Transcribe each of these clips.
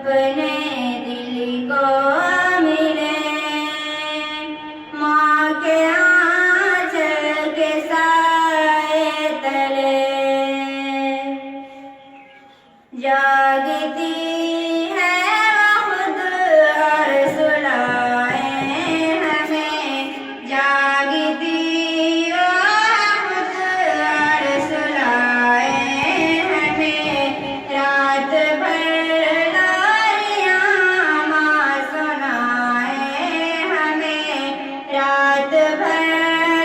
अपने दिल को मिले। माँ के आंचल के साए तले जागती है वह खुद और सुलाए हमें। जागती वह खुद और सुलाए हमें। रात भर लोरियां माँ सुनाए हमें। रात भर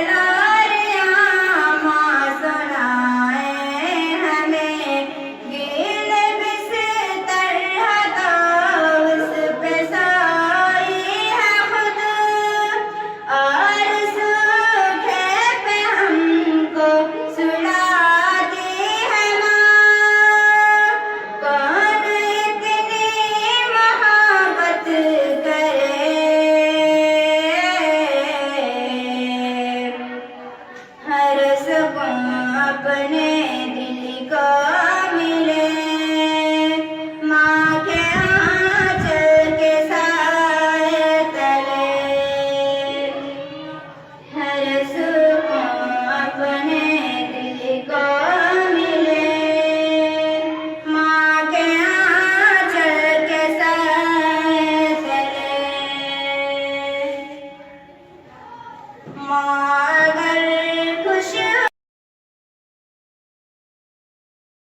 लोरियां माँ सुनाए हमें। गील बिस्तर हटा उस पे सोई है खुद और सूखे पे हमको सुलाती है माँ। कौन इतनी मोहब्बत करे, हर सुबह अपने